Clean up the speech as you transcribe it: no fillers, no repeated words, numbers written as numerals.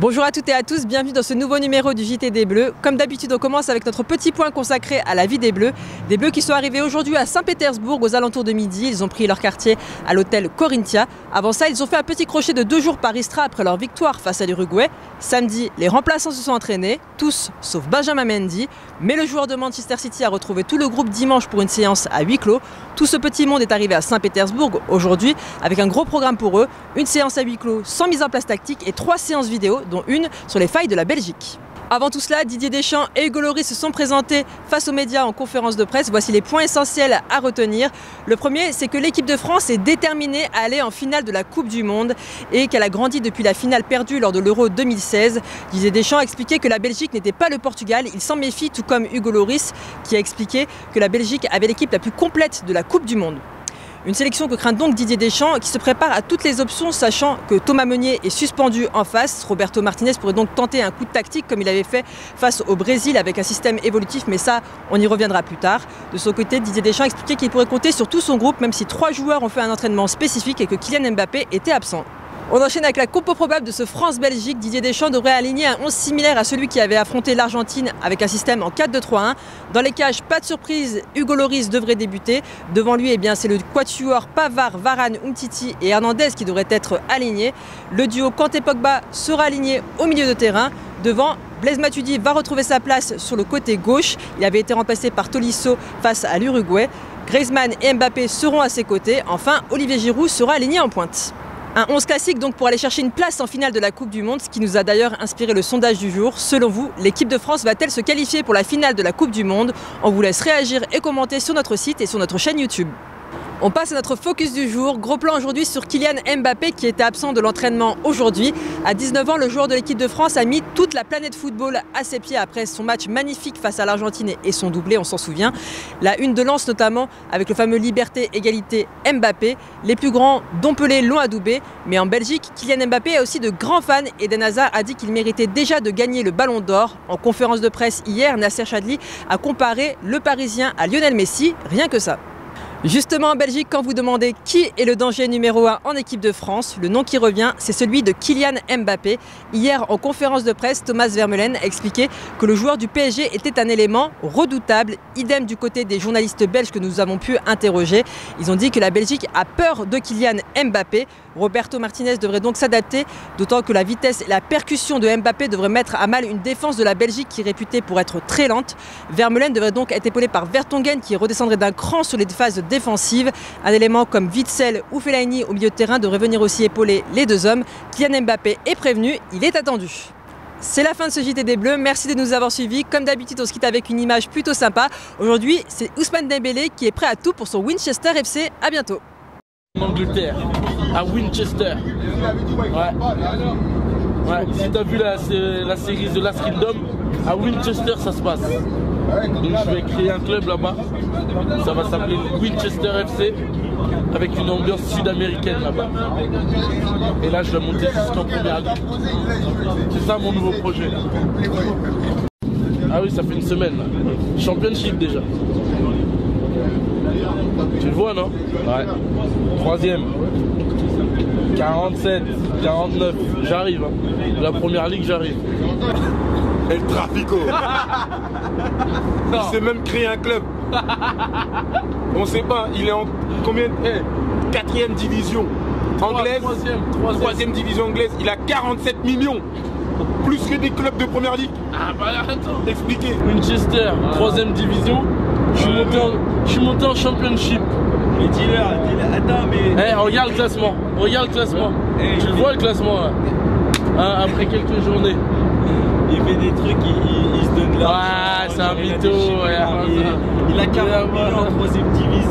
Bonjour à toutes et à tous, bienvenue dans ce nouveau numéro du JT des Bleus. Comme d'habitude, on commence avec notre petit point consacré à la vie des Bleus. Des Bleus qui sont arrivés aujourd'hui à Saint-Pétersbourg aux alentours de midi. Ils ont pris leur quartier à l'hôtel Corinthia. Avant ça, ils ont fait un petit crochet de 2 jours par Istra après leur victoire face à l'Uruguay. Samedi, les remplaçants se sont entraînés, tous sauf Benjamin Mendy. Mais le joueur de Manchester City a retrouvé tout le groupe dimanche pour une séance à huis clos. Tout ce petit monde est arrivé à Saint-Pétersbourg aujourd'hui avec un gros programme pour eux. Une séance à huis clos sans mise en place tactique et 3 séances vidéo, dont une sur les failles de la Belgique. Avant tout cela, Didier Deschamps et Hugo Lloris se sont présentés face aux médias en conférence de presse. Voici les points essentiels à retenir. Le premier, c'est que l'équipe de France est déterminée à aller en finale de la Coupe du Monde et qu'elle a grandi depuis la finale perdue lors de l'Euro 2016. Didier Deschamps a expliqué que la Belgique n'était pas le Portugal. Il s'en méfie, tout comme Hugo Lloris qui a expliqué que la Belgique avait l'équipe la plus complète de la Coupe du Monde. Une sélection que craint donc Didier Deschamps qui se prépare à toutes les options, sachant que Thomas Meunier est suspendu en face. Roberto Martinez pourrait donc tenter un coup de tactique comme il avait fait face au Brésil avec un système évolutif, mais ça, on y reviendra plus tard. De son côté, Didier Deschamps expliquait qu'il pourrait compter sur tout son groupe, même si 3 joueurs ont fait un entraînement spécifique et que Kylian Mbappé était absent. On enchaîne avec la compo probable de ce France-Belgique. Didier Deschamps devrait aligner un 11 similaire à celui qui avait affronté l'Argentine avec un système en 4-2-3-1. Dans les cages, pas de surprise, Hugo Lloris devrait débuter. Devant lui, c'est le quatuor Pavard, Varane, Umtiti et Hernandez qui devrait être aligné. Le duo Kanté-Pogba sera aligné au milieu de terrain. Devant, Blaise Matuidi va retrouver sa place sur le côté gauche. Il avait été remplacé par Tolisso face à l'Uruguay. Griezmann et Mbappé seront à ses côtés. Enfin, Olivier Giroud sera aligné en pointe. Un 11 classique donc pour aller chercher une place en finale de la Coupe du Monde, ce qui nous a d'ailleurs inspiré le sondage du jour. Selon vous, l'équipe de France va-t-elle se qualifier pour la finale de la Coupe du Monde? On vous laisse réagir et commenter sur notre site et sur notre chaîne YouTube. On passe à notre focus du jour. Gros plan aujourd'hui sur Kylian Mbappé qui était absent de l'entraînement aujourd'hui. À 19 ans, le joueur de l'équipe de France a mis toute la planète football à ses pieds après son match magnifique face à l'Argentine et son doublé, on s'en souvient. La une de Lens notamment avec le fameux liberté, égalité Mbappé. Les plus grands, dont Pelé, l'ont adoubé. Mais en Belgique, Kylian Mbappé a aussi de grands fans. Eden Hazard a dit qu'il méritait déjà de gagner le Ballon d'Or. En conférence de presse hier, Nasser Chadli a comparé le Parisien à Lionel Messi, rien que ça. Justement en Belgique, quand vous demandez qui est le danger numéro 1 en équipe de France, le nom qui revient, c'est celui de Kylian Mbappé. Hier, en conférence de presse, Thomas Vermeulen a expliqué que le joueur du PSG était un élément redoutable. Idem du côté des journalistes belges que nous avons pu interroger. Ils ont dit que la Belgique a peur de Kylian Mbappé. Roberto Martinez devrait donc s'adapter, d'autant que la vitesse et la percussion de Mbappé devraient mettre à mal une défense de la Belgique qui est réputée pour être très lente. Vermeulen devrait donc être épaulé par Vertonghen qui redescendrait d'un cran sur les phases défensive. Un élément comme Witsel ou Fellaini au milieu de terrain devrait venir aussi épauler les deux hommes. Kylian Mbappé est prévenu, il est attendu. C'est la fin de ce JT des Bleus, merci de nous avoir suivis. Comme d'habitude, on se quitte avec une image plutôt sympa. Aujourd'hui, c'est Ousmane Dembélé qui est prêt à tout pour son Winchester FC. À bientôt. En Angleterre, à Winchester. Ouais, si t'as vu la série The Last Kingdom, à Winchester ça se passe. Donc je vais créer un club là-bas. Ça va s'appeler Winchester FC avec une ambiance sud-américaine là-bas. Et là je vais monter jusqu'en première ligue. C'est ça mon nouveau projet. Ah oui, ça fait une semaine là. Championship déjà. Tu le vois non? Ouais. 3e. 47, 49, j'arrive. Hein. La première ligue, j'arrive. El Trafico. Il s'est même créé un club. On sait pas, il est en combien? 4e division anglaise. 3e division anglaise. Il a 47 millions. Plus que des clubs de première ligue. Ah bah attends. Expliquez. Winchester, 3e division. Je suis monté en championship. Mais dis-leur, attends, mais. Eh, regarde le classement. Regarde le classement. Tu le vois le classement là, hein, après quelques journées. Il fait des trucs, il se donne là. Ouais, c'est un mytho. Il a 40 millions en 3e division.